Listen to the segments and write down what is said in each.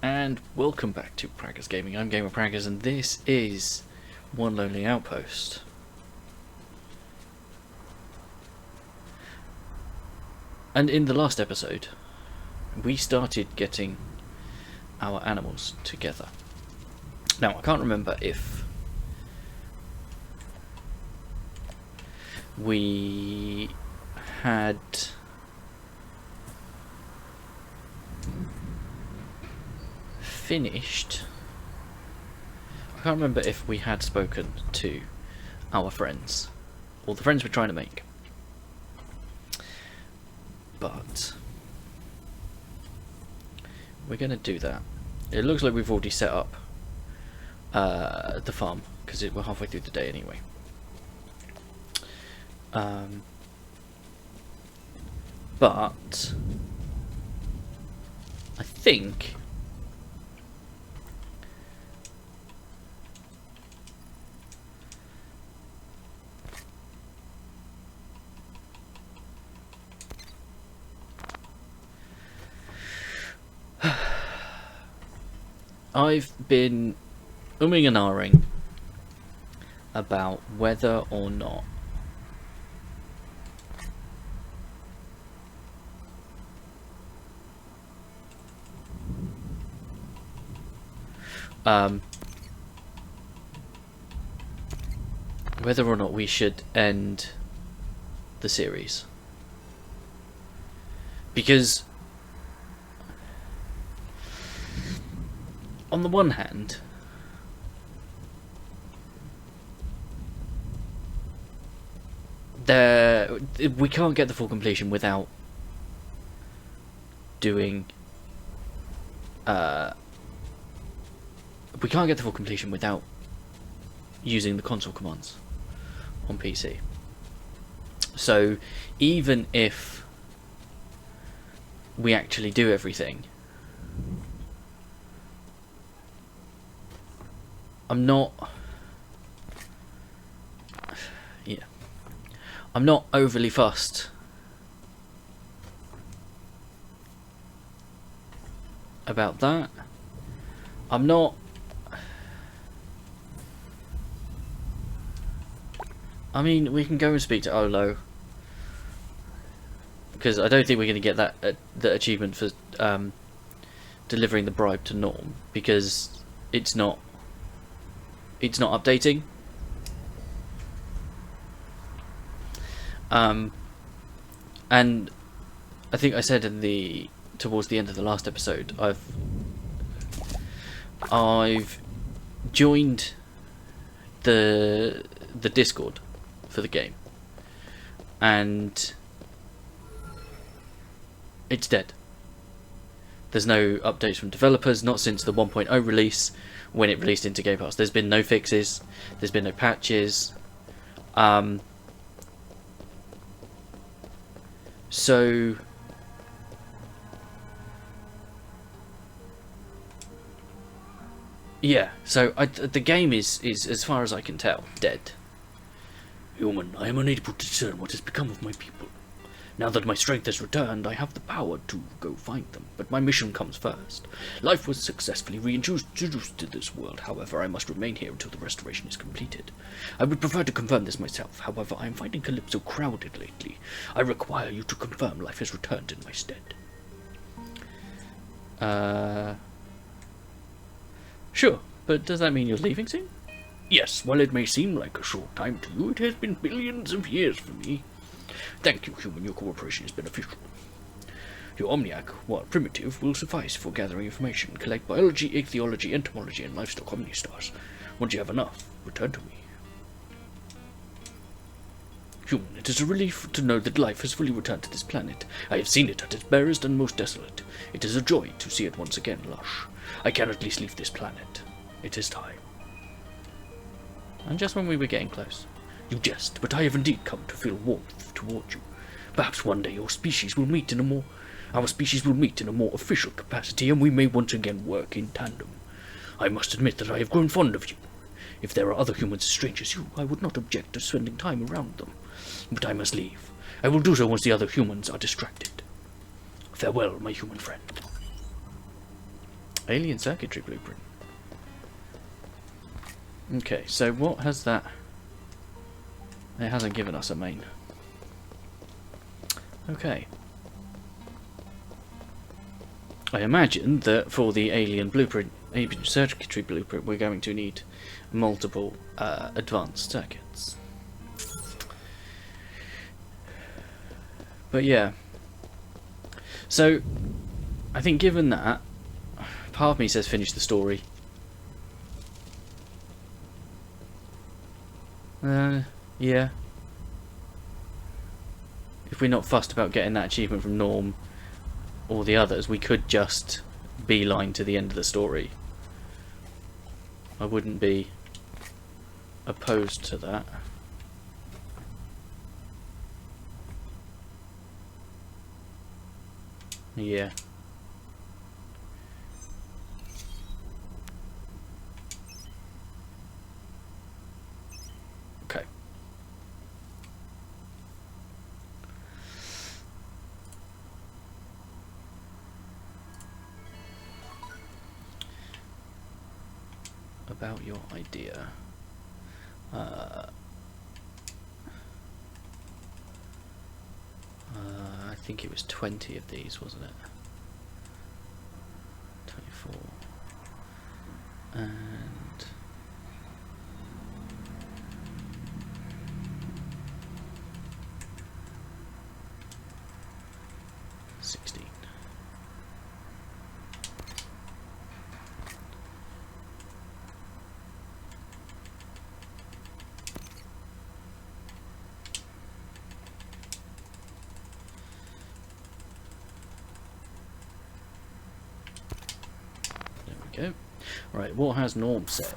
and welcome back to Praggers Gaming. I'm Gamer Praggers, and this is One Lonely Outpost. And in the last episode, we started getting our animals together. Now, I can't remember if we had finished. I can't remember if we had spoken to our friends, or the friends we're trying to make. But we're going to do that. It looks like we've already set up the farm, because we're halfway through the day anyway. But I think I've been umming and ahhing about whether or not we should end the series, because on the one hand, we can't get the full completion without doing we can't get the full completion without using the console commands on PC. So even if we actually do everything, I'm not overly fussed about that. I mean, we can go and speak to OLO, because I don't think we're going to get that the achievement for delivering the bribe to Norm, because it's not updating. And I think I said towards the end of the last episode, I've joined the Discord for the game, and it's dead. There's no updates from developers, not since the 1.0 release, when it released into Game Pass. There's been no fixes, there's been no patches. So yeah, so the game is, as far as I can tell, dead. Human, I am unable to discern what has become of my people. Now that my strength has returned, I have the power to go find them, but my mission comes first. Life was successfully reintroduced to this world, however, I must remain here until the restoration is completed. I would prefer to confirm this myself, however, I am finding Calypso crowded lately. I require you to confirm life has returned in my stead. Sure, but does that mean you're leaving soon? Yes, while it may seem like a short time to you, it has been billions of years for me. Thank you, human, your cooperation is beneficial. Your Omniac, while primitive, will suffice for gathering information. Collect biology, ichthyology, entomology, and livestock omnistars. Once you have enough, return to me. Human, it is a relief to know that life has fully returned to this planet. I have seen it at its barest and most desolate. It is a joy to see it once again lush. I can at least leave this planet. It is time. And just when we were getting close. You jest, but I have indeed come to feel warmth toward you. Perhaps one day our species will meet in a more official capacity, and we may once again work in tandem. I must admit that I have grown fond of you. If there are other humans as strange as you, I would not object to spending time around them. But I must leave. I will do so once the other humans are distracted. Farewell, my human friend. Alien circuitry blueprint. Okay, so what has that... It hasn't given us a main. Okay. I imagine that for the alien blueprint, alien circuitry blueprint, we're going to need multiple advanced circuits. But yeah. So, I think given that, part of me says finish the story. Yeah. If we're not fussed about getting that achievement from Norm or the others, we could just beeline to the end of the story. I wouldn't be opposed to that. Yeah. Okay. About your idea. I think it was 20 of these, wasn't it? 24. And... 16. Go. Right, what has Norm said?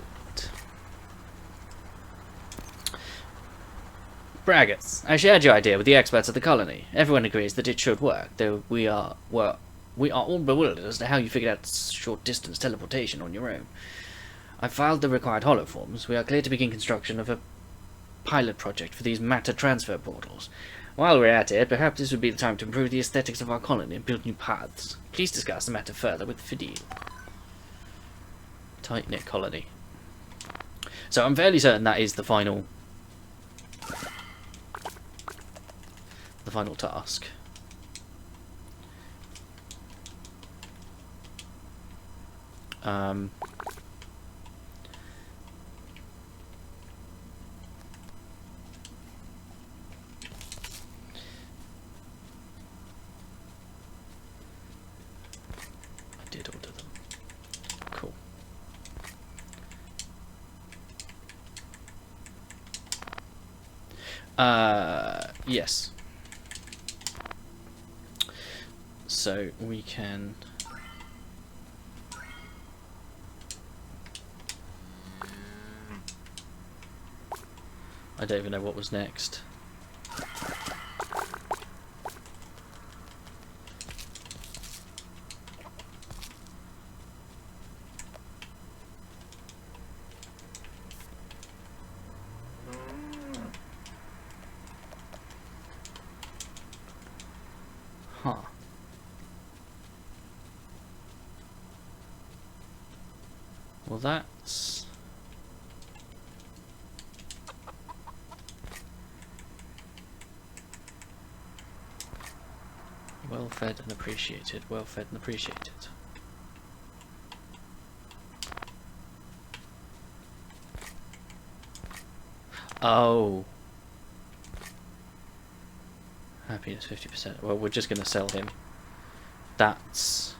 Braggers, I shared your idea with the experts of the colony. Everyone agrees that it should work, though we are all bewildered as to how you figured out short distance teleportation on your own. I filed the required hollow forms. We are clear to begin construction of a pilot project for these matter transfer portals. While we're at it, perhaps this would be the time to improve the aesthetics of our colony and build new paths. Please discuss the matter further with Fidel. Tight-knit colony. So I'm fairly certain that is the final task. I did order them. Cool. Yes. So we can... I don't even know what was next. Huh. Well, that's... well fed and appreciated, well fed and appreciated. Oh. Happiness 50%. Well, we're just going to sell him. That's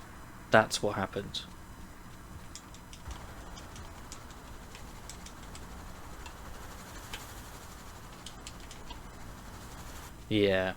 what happened. Yeah.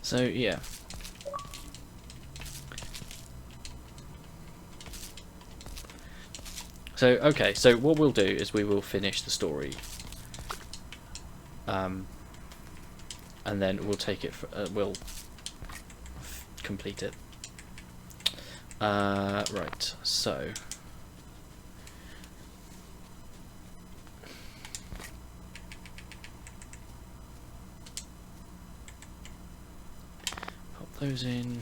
So yeah. So okay, so what we'll do is we will finish the story, and then we'll take it. We'll complete it. Right. So. Pop those in.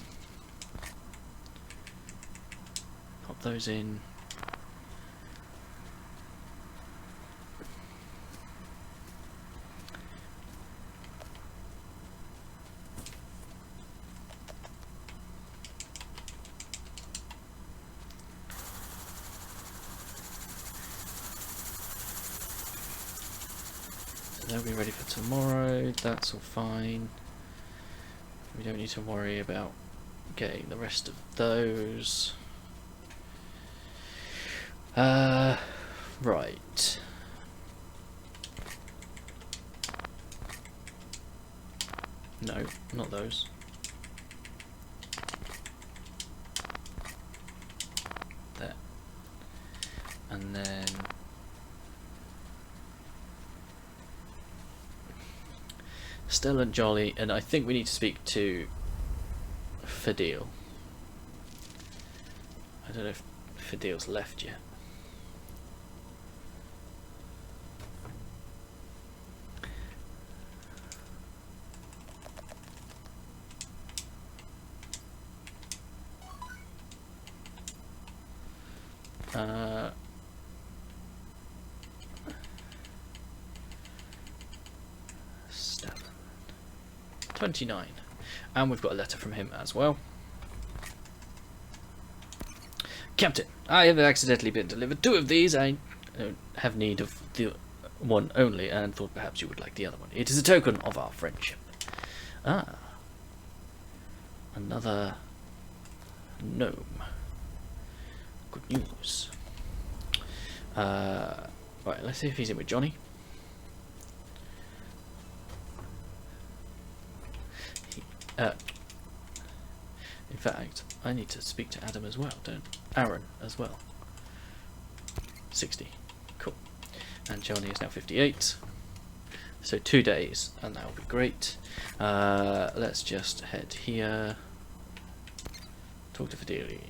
Pop those in. They'll be ready for tomorrow, that's all fine. We don't need to worry about getting the rest of those. Right. No, not those. There. And then Stella and Jolly, and I think we need to speak to Fadil. I don't know if Fadil's left yet. Stella. 29. And we've got a letter from him as well. Captain, I have accidentally been delivered 2 of these. I don't have need of the one only, and thought perhaps you would like the other one. It is a token of our friendship. Ah. Another gnome. Good news. Right, let's see if he's in with Johnny. In fact, I need to speak to Adam as well, Aaron as well. 60. Cool. And Johnny is now 58. So 2 days, and that will be great. Let's just head here. Talk to Fadili.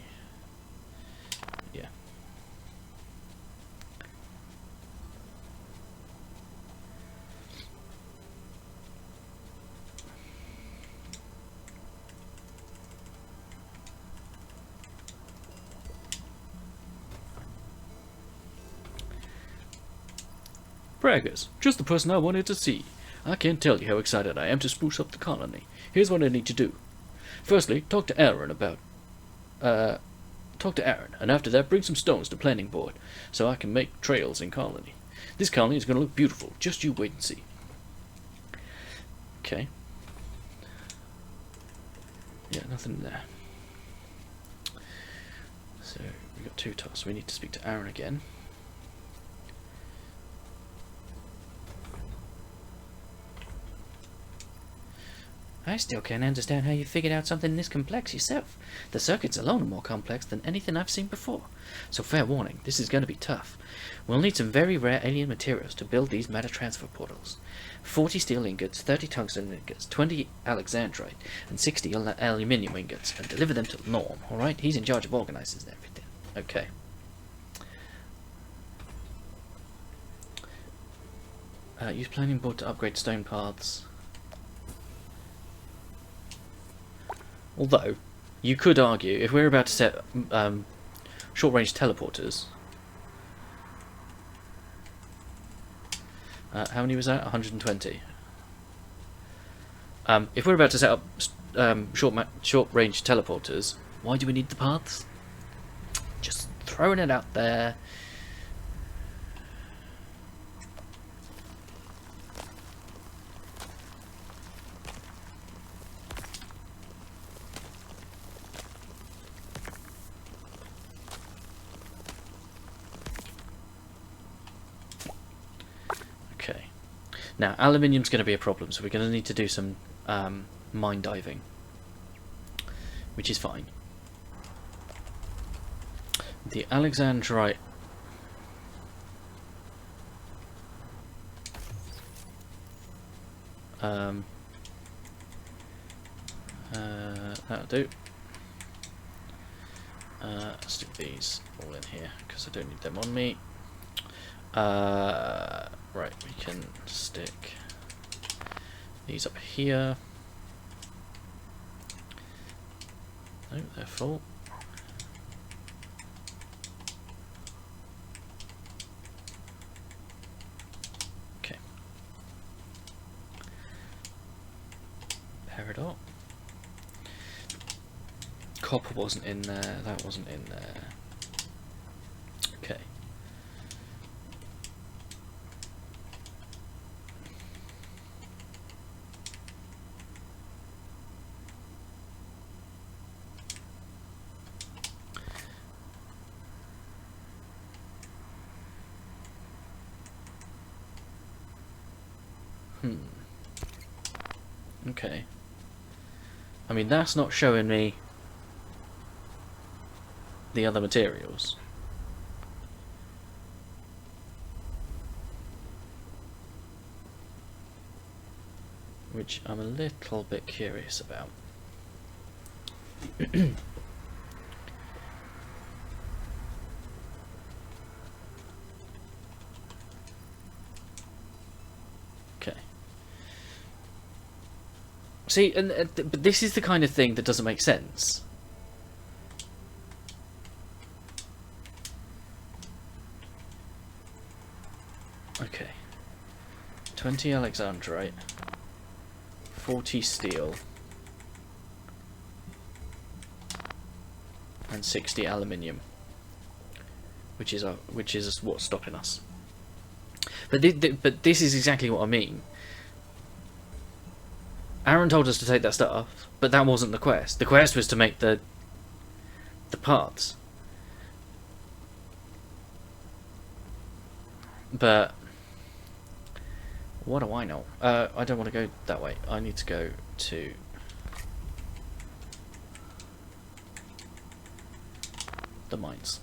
Yeah. Braggers, just the person I wanted to see. I can't tell you how excited I am to spruce up the colony. Here's what I need to do. Firstly, talk to Aaron, and after that bring some stones to planning board, so I can make trails in colony. This colony is going to look beautiful, just you wait and see. Okay. Yeah, nothing there. So, we got 2 tasks. We need to speak to Aaron again. I still can't understand how you figured out something this complex yourself. The circuits alone are more complex than anything I've seen before. So fair warning, this is going to be tough. We'll need some very rare alien materials to build these matter transfer portals. 40 steel ingots, 30 tungsten ingots, 20 alexandrite, and 60 aluminium ingots, and deliver them to Norm, alright? He's in charge of organizing everything. Okay. Use planning board to upgrade stone paths. Although, you could argue, if we're about to set short-range teleporters... how many was that? 120. If we're about to set up short-range teleporters, why do we need the paths? Just throwing it out there. Now, aluminium's going to be a problem, so we're going to need to do some mine diving, which is fine. The Alexandrite. That'll do. Let's stick these all in here because I don't need them on me. Right, we can stick these up here. No, they're full. Okay. Pair it up. Copper wasn't in there, that wasn't in there. Okay. Okay. I mean, that's not showing me the other materials. Which I'm a little bit curious about. Okay. See, but this is the kind of thing that doesn't make sense. Okay. 20 Alexandrite, 40 steel, and 60 aluminium, which is what's stopping us. But this is exactly what I mean. Aaron told us to take that stuff, but that wasn't the quest. The quest was to make the parts. But what do I know? I don't want to go that way. I need to go to the mines.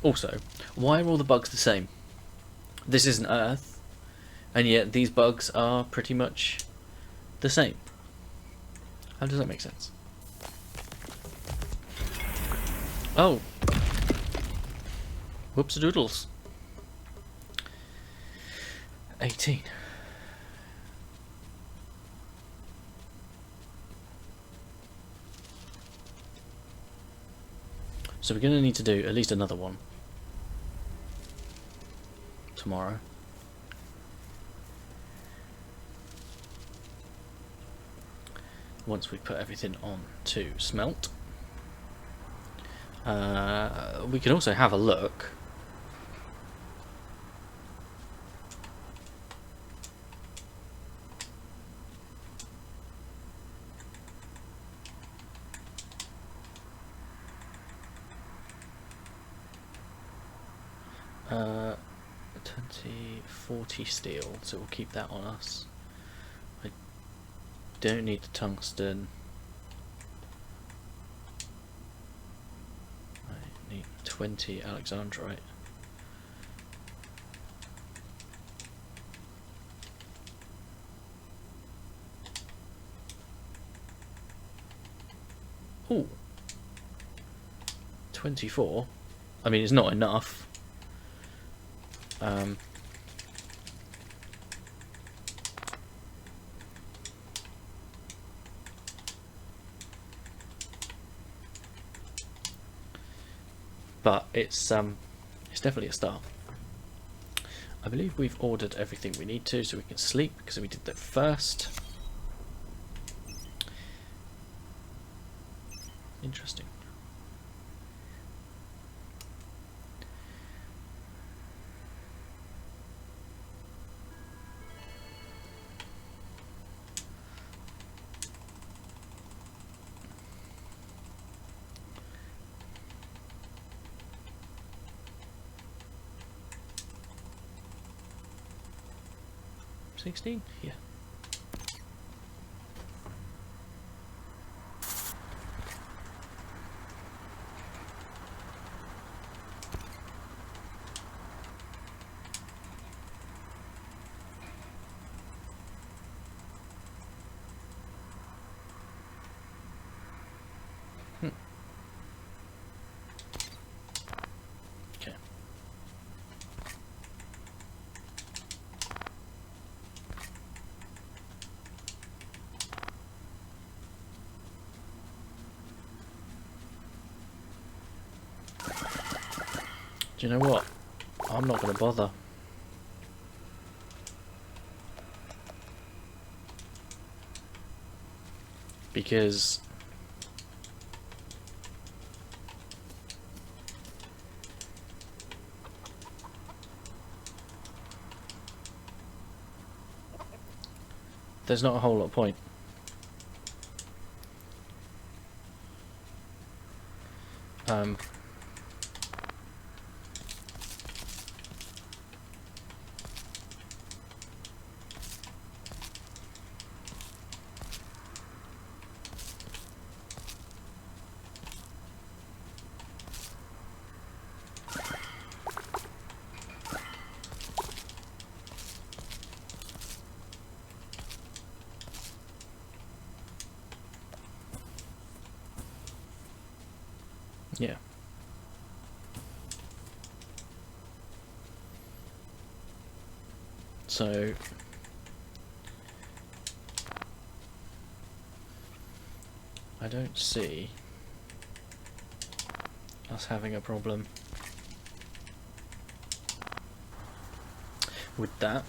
Also, why are all the bugs the same? This isn't Earth, and yet these bugs are pretty much the same. How does that make sense? Oh. Whoops-a-doodles. 18. So we're going to need to do at least another one tomorrow. Once we put everything on to smelt. We can also have a look. Uh, 40 steel, so we'll keep that on us. I don't need the tungsten. I need 20 Alexandrite. Ooh. 24. I mean, it's not enough. But it's definitely a start. I believe we've ordered everything we need to, so we can sleep because we did that first. Interesting. 16? Yeah. Okay. Do you know what? I'm not going to bother. Because there's not a whole lot of point. Yeah. So I don't see us having a problem with that.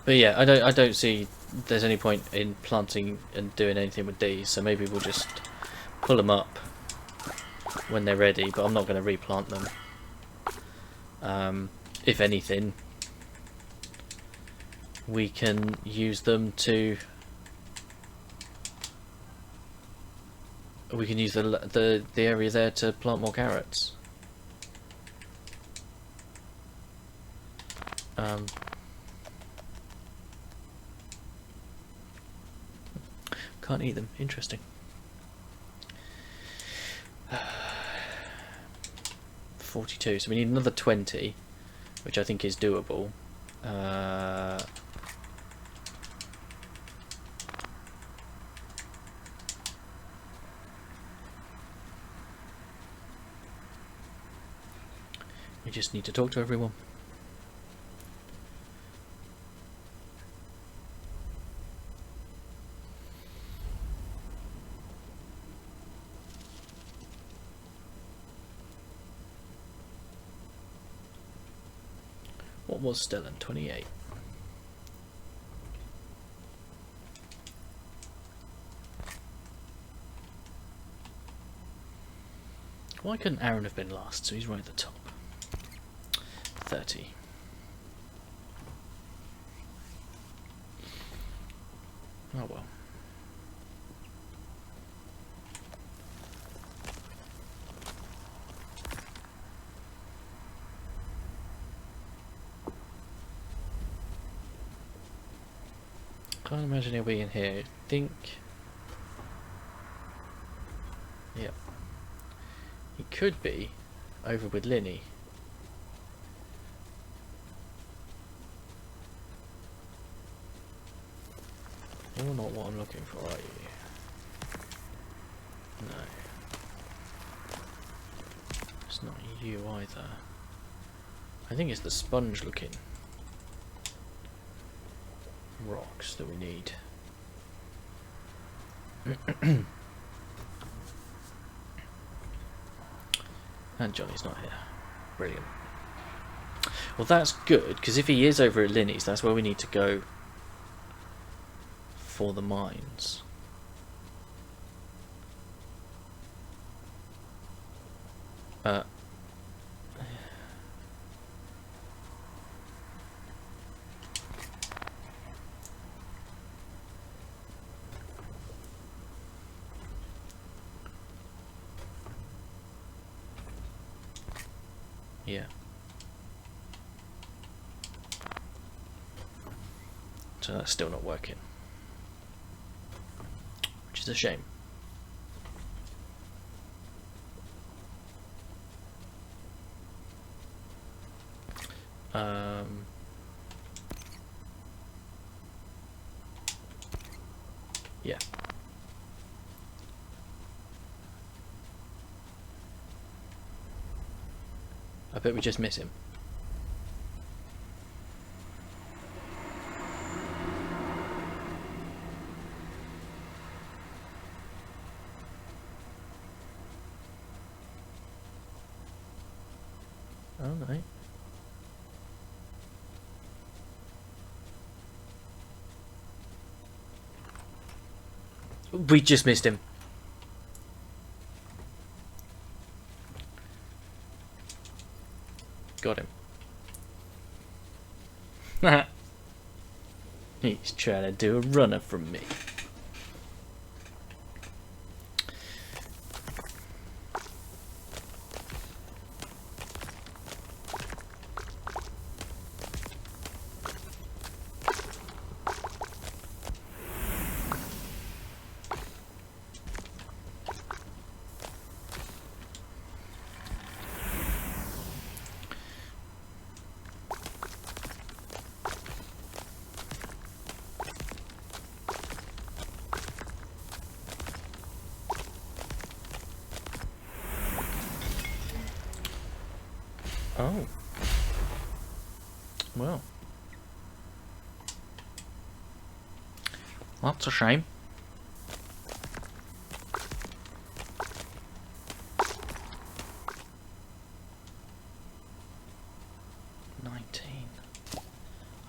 But yeah, I don't see there's any point in planting and doing anything with these, so maybe we'll just pull them up when they're ready, but I'm not going to replant them. If anything, we can use them to... We can use the area there to plant more carrots. Can't eat them. Interesting. 42. So we need another 20, which I think is doable. We just need to talk to everyone. What was Stellan? 28. Why couldn't Aaron have been last? So he's right at the top. 30. Oh well. Can't imagine he'll be in here. I think... Yep. He could be over with Linny. You're not what I'm looking for, are you? No. It's not you either. I think it's the sponge looking rocks that we need. And Johnny's not here. Brilliant. Well, that's good, because if he is over at Linny's, that's where we need to go for the mines. Yeah. So that's still not working, which is a shame. Yeah. I bet we just miss him. Oh no. We just missed him. Got him. He's trying to do a runner from me. Oh. Well. That's a shame.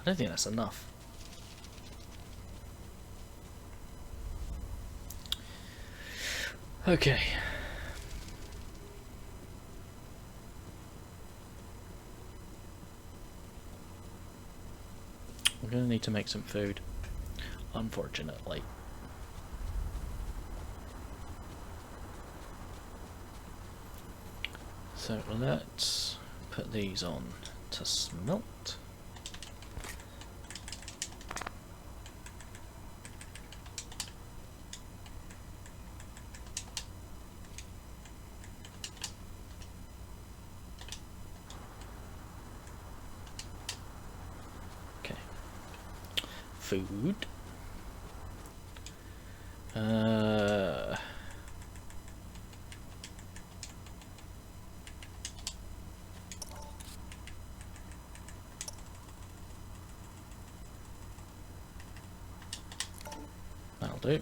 I don't think that's enough. Okay. We're going to need to make some food, unfortunately. So let's put these on to smelt. Food. That'll do.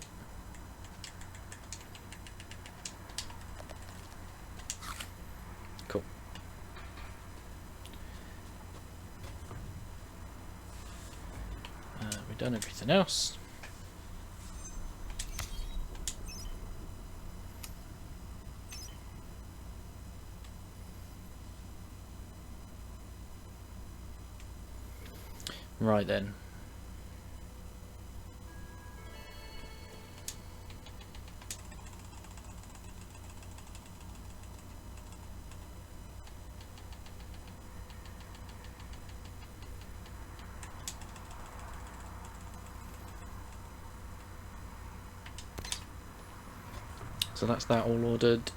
Cool. We've done everything else. Right then. So that's that all ordered.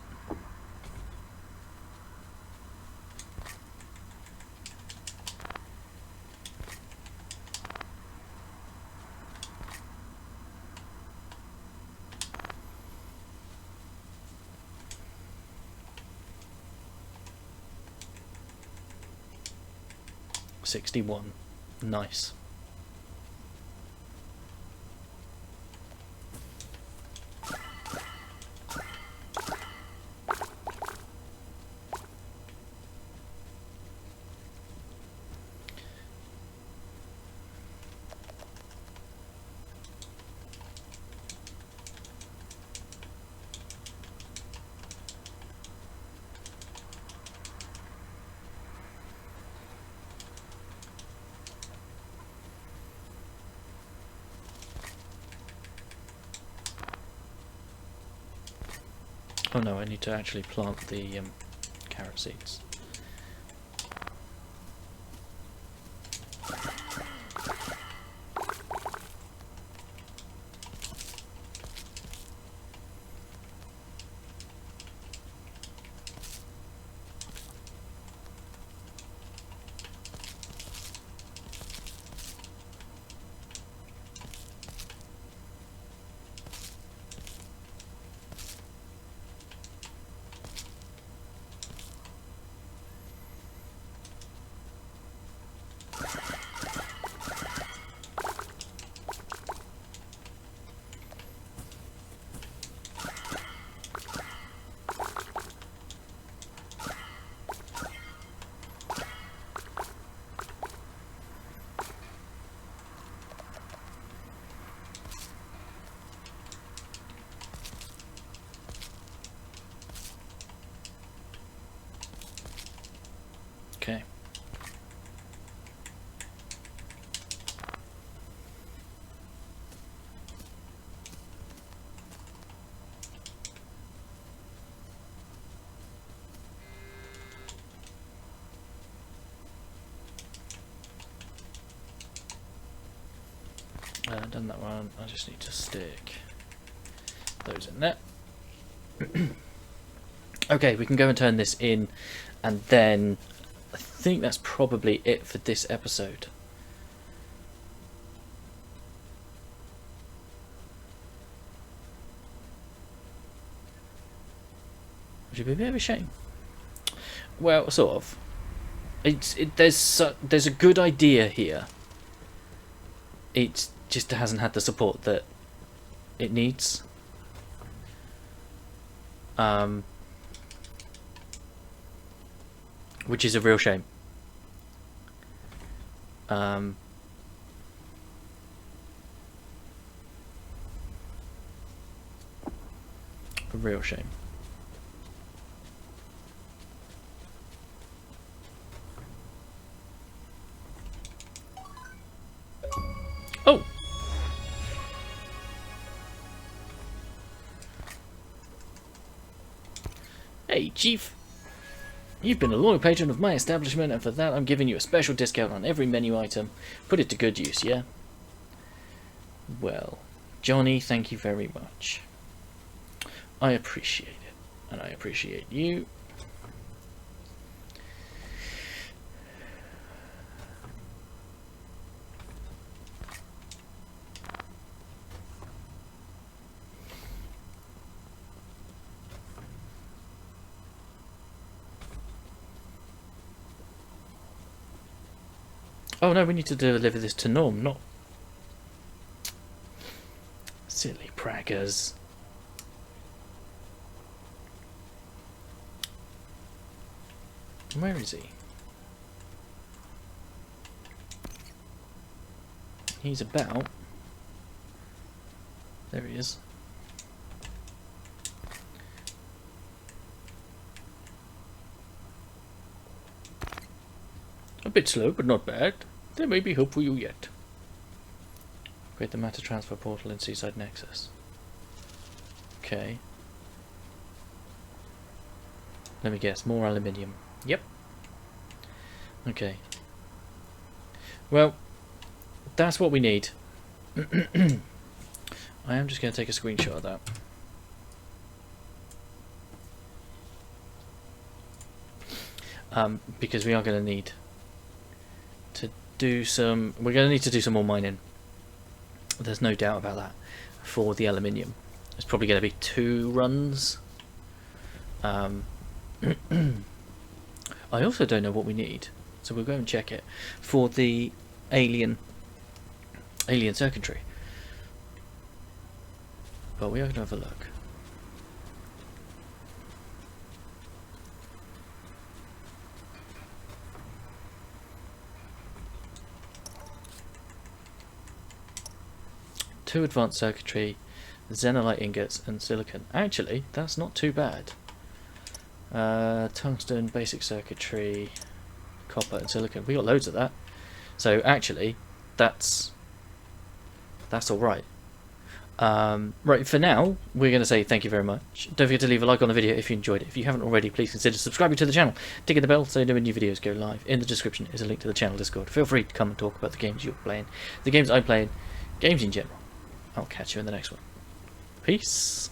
$61. Nice. Oh no, I need to actually plant the carrot seeds. Done that one. I just need to stick those in there. Okay, we can go and turn this in, and then I think that's probably it for this episode. Which would be a bit of a shame. Well, sort of. There's a good idea here. It just hasn't had the support that it needs. Which is a real shame. A real shame. Oh! Hey, Chief! You've been a loyal patron of my establishment, and for that I'm giving you a special discount on every menu item. Put it to good use, yeah? Well, Johnny, thank you very much. I appreciate it, and I appreciate you. Oh no, we need to deliver this to Norm, not... Silly praggers. Where is he? He's about... There he is. A bit slow, but not bad. There may be hope for you yet. Create the matter transfer portal in Seaside Nexus. Okay. Let me guess, more aluminium. Yep. Okay. Well, that's what we need. I am just going to take a screenshot of that. Because we are going to need to do some... We're going to need to do some more mining. There's no doubt about that. For the aluminium. It's probably going to be 2 runs. I also don't know what we need. So we'll go and check it. For the alien circuitry. But we are going to have a look. Two advanced circuitry, xenolite ingots, and silicon. Actually, that's not too bad. Tungsten, basic circuitry, copper, and silicon. We got loads of that. So actually, that's all right. Right, for now, we're going to say thank you very much. Don't forget to leave a like on the video if you enjoyed it. If you haven't already, please consider subscribing to the channel. Ticking the bell so you know when new videos go live. In the description is a link to the channel Discord. Feel free to come and talk about the games you're playing, the games I'm playing, games in general. I'll catch you in the next one. Peace.